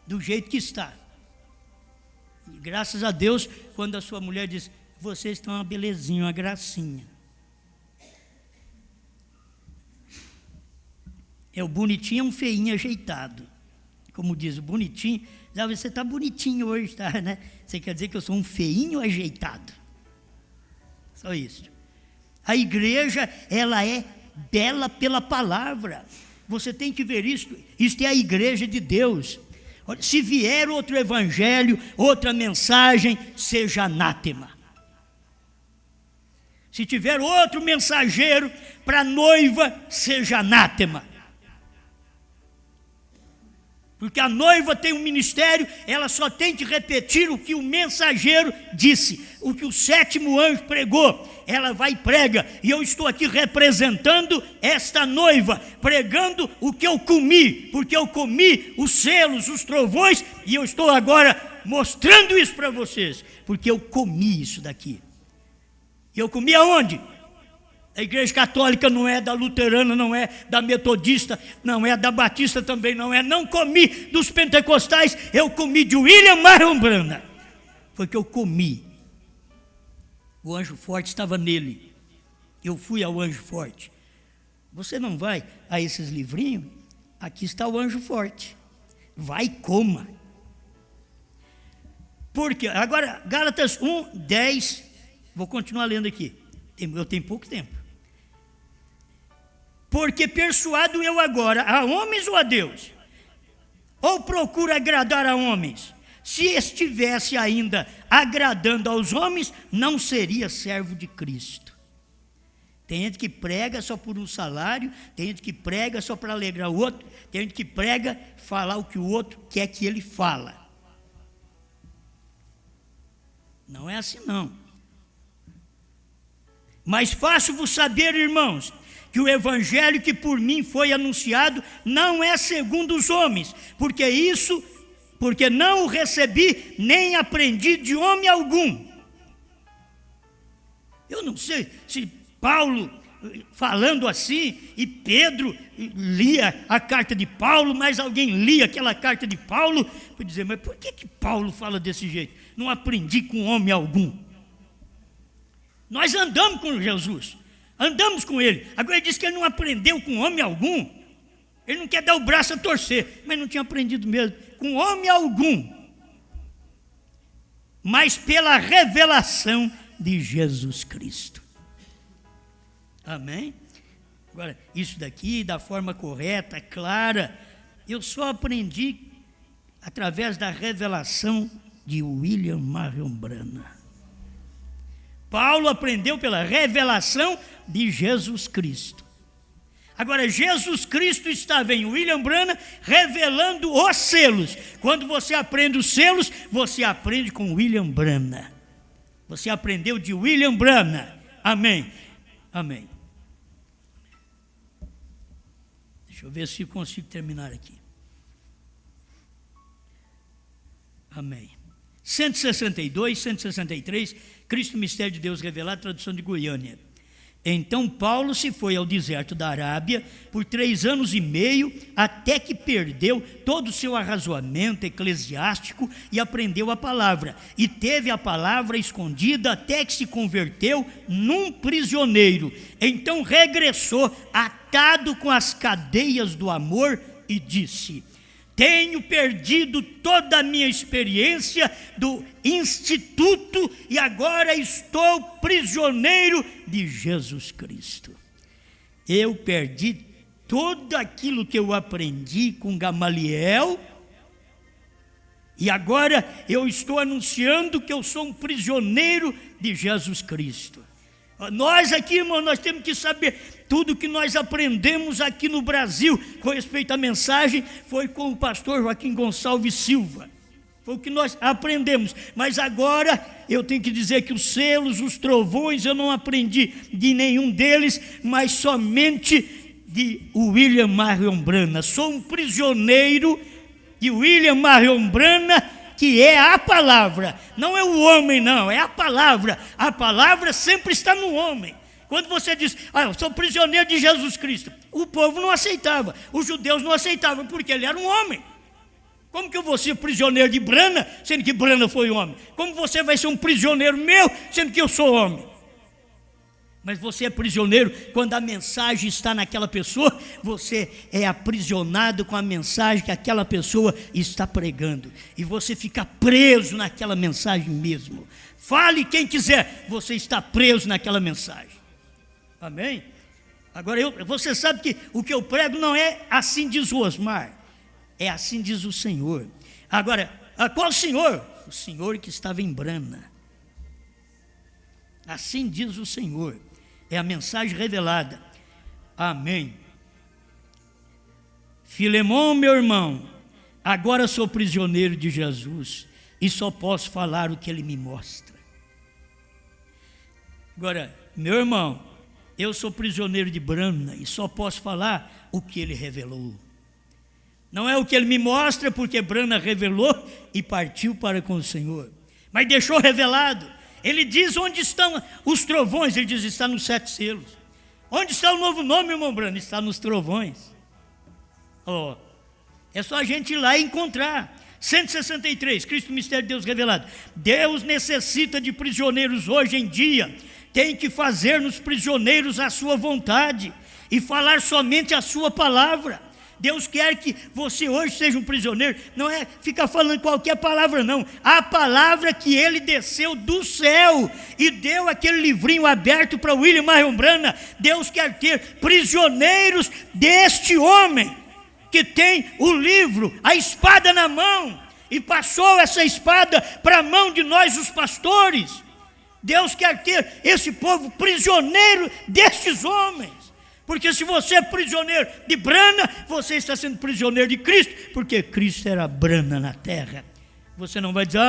do jeito que está. E graças a Deus, quando a sua mulher diz, vocês estão uma belezinha, uma gracinha. É o bonitinho, é um feinho ajeitado. Como diz o bonitinho, você está bonitinho hoje, tá, né? Você quer dizer que eu sou um feinho ajeitado. Só isso. A igreja, ela é bela pela palavra. Você tem que ver isso. Isto é a igreja de Deus. Se vier outro evangelho, outra mensagem, seja anátema. Se tiver outro mensageiro para a noiva, seja anátema. Porque a noiva tem um ministério, ela só tem que repetir o que o mensageiro disse, o que o 7º anjo pregou. Ela vai e prega, e eu estou aqui representando esta noiva, pregando o que eu comi, porque eu comi os selos, os trovões, e eu estou agora mostrando isso para vocês, porque eu comi isso daqui. E eu comi aonde? A igreja católica não é, da luterana não é, da metodista não é, da batista também não é. Não comi dos pentecostais, eu comi de William Marion Branham. Foi que eu comi. O anjo forte estava nele. Eu fui ao anjo forte. Você não vai a esses livrinhos? Aqui está o anjo forte. Vai e coma. Por quê? Agora, Gálatas 1:10. Vou continuar lendo aqui. Eu tenho pouco tempo. Porque persuado eu agora a homens ou a Deus? Ou procuro agradar a homens? Se estivesse ainda agradando aos homens, não seria servo de Cristo. Tem gente que prega só por um salário, tem gente que prega só para alegrar o outro, tem gente que prega falar o que o outro quer que ele fala. Não é assim não. Mas faço-vos saber, irmãos, que o evangelho que por mim foi anunciado não é segundo os homens, porque não o recebi, nem aprendi de homem algum. Eu não sei se Paulo falando assim, e Pedro lia a carta de Paulo, mas alguém lia aquela carta de Paulo, para dizer, mas por que Paulo fala desse jeito? Não aprendi com homem algum. Nós andamos com Jesus, andamos com ele. Agora ele diz que ele não aprendeu com homem algum. Ele não quer dar o braço a torcer, mas não tinha aprendido mesmo com homem algum. Mas pela revelação de Jesus Cristo. Amém? Agora, isso daqui, da forma correta, clara, eu só aprendi através da revelação de William Marion Branham. Paulo aprendeu pela revelação de Jesus Cristo. Agora, Jesus Cristo estava em William Branham revelando os selos. Quando você aprende os selos, você aprende com William Branham. Você aprendeu de William Branham. Amém. Amém. Deixa eu ver se eu consigo terminar aqui. Amém. 162, 163, Cristo, Mistério de Deus Revelado, tradução de Goiânia. Então Paulo se foi ao deserto da Arábia por 3 anos e meio, até que perdeu todo o seu arrazoamento eclesiástico e aprendeu a palavra. E teve a palavra escondida até que se converteu num prisioneiro. Então regressou atado com as cadeias do amor e disse: tenho perdido toda a minha experiência do instituto e agora estou prisioneiro de Jesus Cristo. eu perdi tudo aquilo que eu aprendi com Gamaliel, e agora eu estou anunciando que eu sou um prisioneiro de Jesus Cristo. Nós aqui, irmão, nós temos que saber tudo que nós aprendemos aqui no Brasil com respeito à mensagem, foi com o pastor Joaquim Gonçalves Silva. Foi o que nós aprendemos, mas agora eu tenho que dizer que os selos, os trovões, eu não aprendi de nenhum deles, mas somente de William Marion Branham. Sou um prisioneiro de William Marion Branham, que é a palavra, não é o homem não, é a palavra sempre está no homem. Quando você diz, eu sou prisioneiro de Jesus Cristo, o povo não aceitava, os judeus não aceitavam, porque ele era um homem. Como que eu vou ser prisioneiro de Branham, sendo que Branham foi homem? Como você vai ser um prisioneiro meu, sendo que eu sou homem? Mas você é prisioneiro quando a mensagem está naquela pessoa, você é aprisionado com a mensagem que aquela pessoa está pregando, e você fica preso naquela mensagem mesmo. Fale quem quiser, você está preso naquela mensagem. Amém? Agora, você sabe que o que eu prego não é assim diz o Osmar, é assim diz o Senhor. Agora, qual Senhor? O Senhor que estava em Branham. Assim diz o Senhor. É a mensagem revelada. Amém. Filemão, meu irmão, agora sou prisioneiro de Jesus e só posso falar o que Ele me mostra. Agora, meu irmão, eu sou prisioneiro de Branham e só posso falar o que Ele revelou. Não é o que Ele me mostra, porque Branham revelou e partiu para com o Senhor, mas deixou revelado. Ele diz onde estão os trovões, ele diz, está nos 7 selos. Onde está o novo nome, irmão Branham? Está nos trovões. É só a gente ir lá e encontrar. 163, Cristo, mistério de Deus revelado. Deus necessita de prisioneiros hoje em dia. Tem que fazer-nos prisioneiros à sua vontade e falar somente a sua palavra. Deus quer que você hoje seja um prisioneiro, não é ficar falando qualquer palavra não, a palavra que Ele desceu do céu e deu aquele livrinho aberto para William Marion Branham. Deus quer ter prisioneiros deste homem, que tem o livro, a espada na mão, e passou essa espada para a mão de nós os pastores. Deus quer ter esse povo prisioneiro destes homens. Porque se você é prisioneiro de Branham, você está sendo prisioneiro de Cristo, porque Cristo era Branham na terra. Você não vai dizer,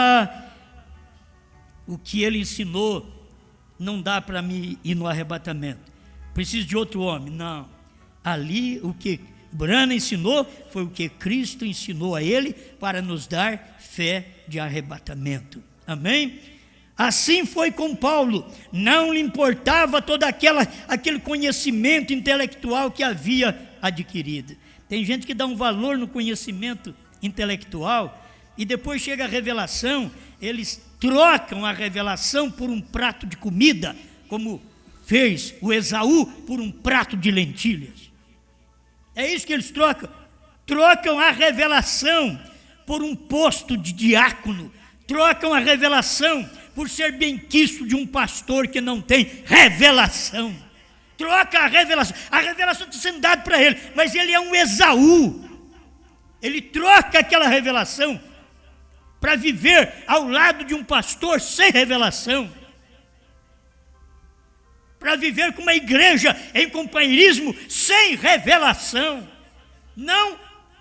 o que ele ensinou não dá para mim ir no arrebatamento, preciso de outro homem. Não, ali o que Branham ensinou foi o que Cristo ensinou a ele para nos dar fé de arrebatamento. Amém? Assim foi com Paulo, não lhe importava todo aquele conhecimento intelectual que havia adquirido. Tem gente que dá um valor no conhecimento intelectual e depois chega a revelação, eles trocam a revelação por um prato de comida, como fez o Esaú por um prato de lentilhas. É isso que eles trocam. Trocam a revelação por um posto de diácono, trocam a revelação por ser benquisto de um pastor que não tem revelação. Troca a revelação está sendo dada para ele, mas ele é um Esaú. Ele troca aquela revelação para viver ao lado de um pastor sem revelação, para viver com uma igreja em companheirismo sem revelação. Não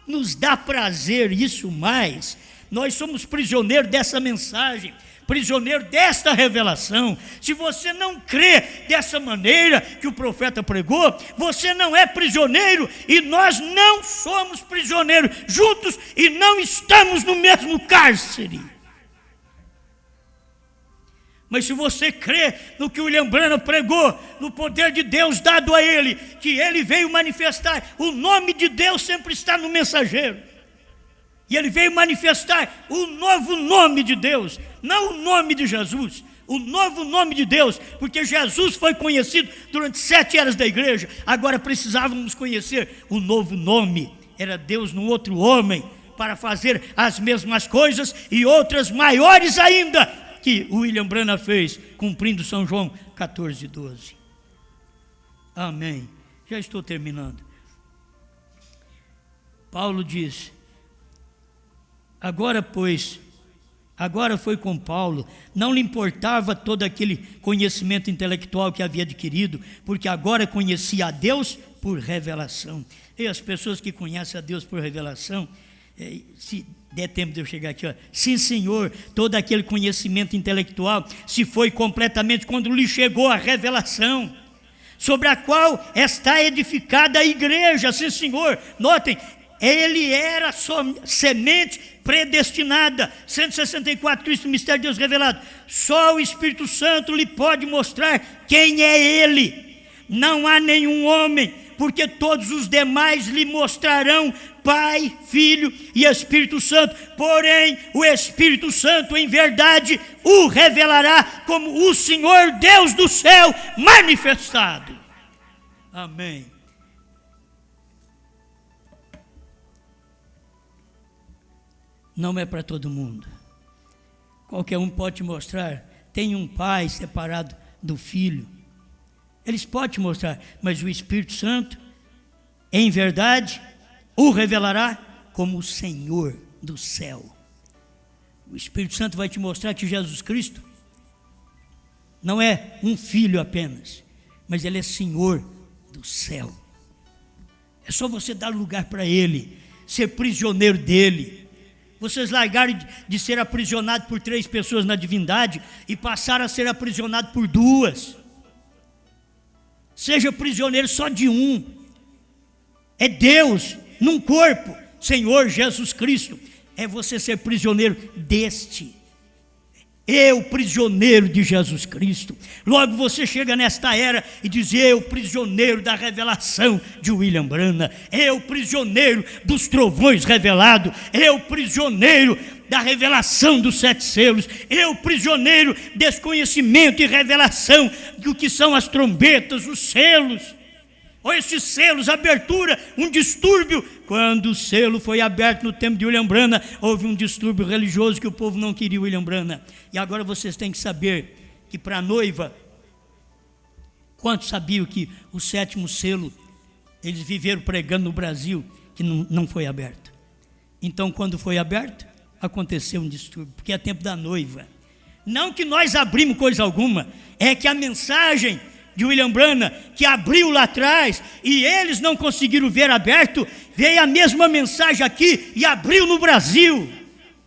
nos dá prazer isso mais. Nós somos prisioneiros dessa mensagem, prisioneiro desta revelação. Se você não crê dessa maneira que o profeta pregou, você não é prisioneiro, e nós não somos prisioneiros juntos e não estamos no mesmo cárcere. Mas se você crê no que William Branham pregou, no poder de Deus dado a ele, que ele veio manifestar, o nome de Deus sempre está no mensageiro. E ele veio manifestar o novo nome de Deus, não o nome de Jesus, o novo nome de Deus, porque Jesus foi conhecido durante 7 eras da igreja, agora precisávamos conhecer o novo nome, era Deus num outro homem, para fazer as mesmas coisas e outras maiores ainda, que William Branham fez, cumprindo São João 14:12. Amém. Já estou terminando. Paulo diz: agora foi com Paulo, não lhe importava todo aquele conhecimento intelectual que havia adquirido, porque agora conhecia a Deus por revelação. E as pessoas que conhecem a Deus por revelação, se der tempo de eu chegar aqui, sim, Senhor, todo aquele conhecimento intelectual se foi completamente quando lhe chegou a revelação, sobre a qual está edificada a igreja. Sim, Senhor, notem, ele era semente predestinada. 164, Cristo, mistério de Deus revelado. Só o Espírito Santo lhe pode mostrar quem é ele. Não há nenhum homem, porque todos os demais lhe mostrarão Pai, Filho e Espírito Santo. Porém, o Espírito Santo, em verdade, o revelará como o Senhor Deus do céu manifestado. Amém. Não é para todo mundo. Qualquer um pode te mostrar. Tem um pai separado do filho. Eles podem te mostrar, mas o Espírito Santo, em verdade, o revelará como o Senhor do céu. O Espírito Santo vai te mostrar que Jesus Cristo não é um filho apenas, mas Ele é Senhor do céu. É só você dar lugar para Ele, ser prisioneiro dEle. Vocês largaram de ser aprisionados por 3 pessoas na divindade e passaram a ser aprisionados por 2. Seja prisioneiro só de um. É Deus num corpo, Senhor Jesus Cristo. É você ser prisioneiro deste. Eu, prisioneiro de Jesus Cristo. Logo você chega nesta era e diz: eu, prisioneiro da revelação de William Branham. Eu, prisioneiro dos trovões revelados. Eu, prisioneiro da revelação dos 7 selos. Eu, prisioneiro desse conhecimento e revelação do que são as trombetas, os selos. Ou esses selos, abertura, um distúrbio. Quando o selo foi aberto no tempo de William Branham, houve um distúrbio religioso que o povo não queria William Branham. E agora vocês têm que saber que para a noiva, quantos sabiam que o 7º selo, eles viveram pregando no Brasil, que não foi aberto. Então quando foi aberto, aconteceu um distúrbio, porque é tempo da noiva. Não que nós abrimos coisa alguma, é que a mensagem de William Branham, que abriu lá atrás, e eles não conseguiram ver aberto, veio a mesma mensagem aqui e abriu no Brasil.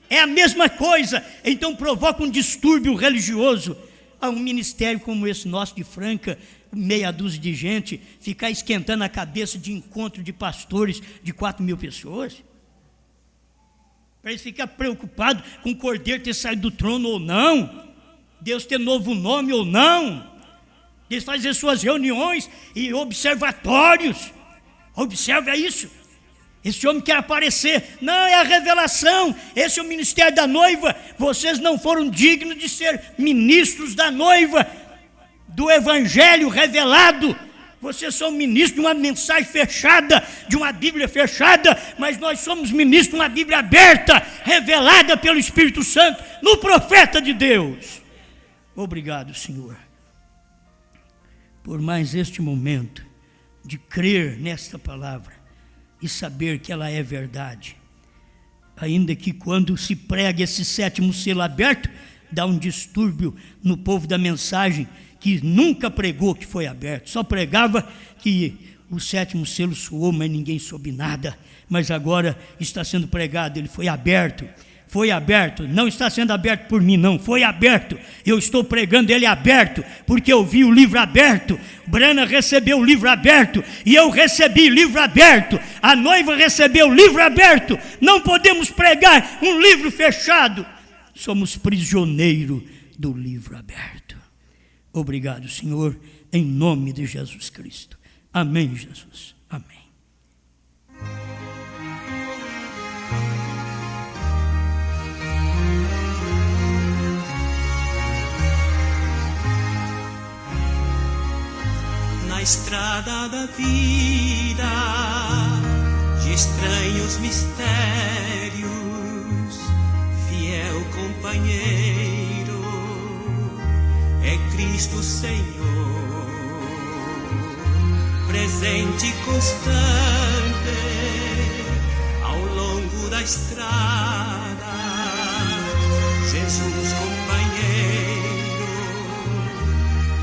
É a mesma coisa. Então provoca um distúrbio religioso. A um ministério como esse nosso de Franca, meia dúzia de gente, ficar esquentando a cabeça de encontro de pastores de 4.000 pessoas, para eles ficar preocupados com o Cordeiro ter saído do trono ou não, Deus ter novo nome ou não. Eles fazem suas reuniões e observatórios. Observa isso. Esse homem quer aparecer. Não, é a revelação. Esse é o ministério da noiva. Vocês não foram dignos de ser ministros da noiva, do evangelho revelado. Vocês são ministros de uma mensagem fechada, de uma Bíblia fechada, mas nós somos ministros de uma Bíblia aberta, revelada pelo Espírito Santo, no profeta de Deus. Obrigado, Senhor, por mais este momento de crer nesta palavra e saber que ela é verdade. Ainda que quando se prega esse 7º selo aberto, dá um distúrbio no povo da mensagem, que nunca pregou que foi aberto, só pregava que o 7º selo soou, mas ninguém soube nada. Mas agora está sendo pregado, ele foi aberto. Foi aberto, não está sendo aberto por mim, não, foi aberto. Eu estou pregando ele aberto, porque eu vi o livro aberto. Branham recebeu o livro aberto, e eu recebi o livro aberto. A noiva recebeu o livro aberto. Não podemos pregar um livro fechado. Somos prisioneiros do livro aberto. Obrigado, Senhor, em nome de Jesus Cristo. Amém, Jesus. Amém. Na estrada da vida, de estranhos mistérios, fiel companheiro é Cristo Senhor. presente constante ao longo da estrada. Jesus companheiro,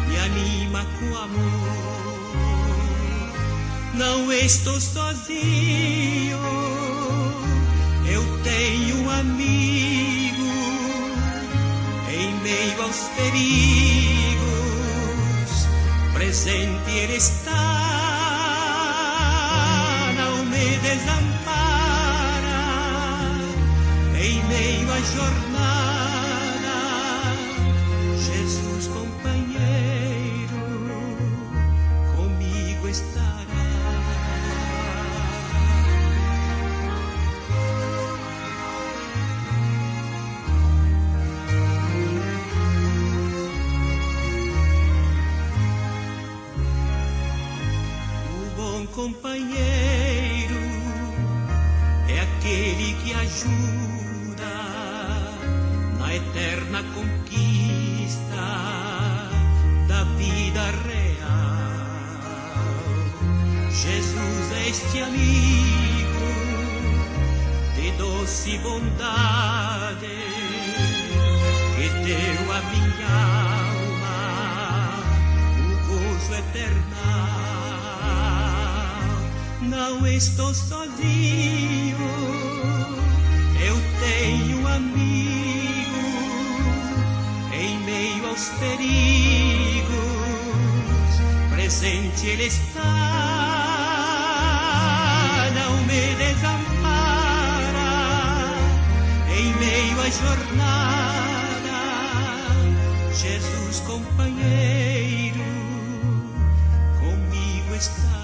me anima com amor. Não estou sozinho, eu tenho um amigo. Em meio aos perigos, presente Ele está. Não me desampara em meio à jornada. Jesus companheiro, comigo estará. Companheiro é aquele que ajuda na eterna conquista da vida real. Jesus é este amigo de doce bondade que deu à minha alma o gozo eterno. Não estou sozinho, eu tenho um amigo. Em meio aos perigos, presente Ele está. Não me desampara em meio à jornada. Jesus companheiro, comigo está.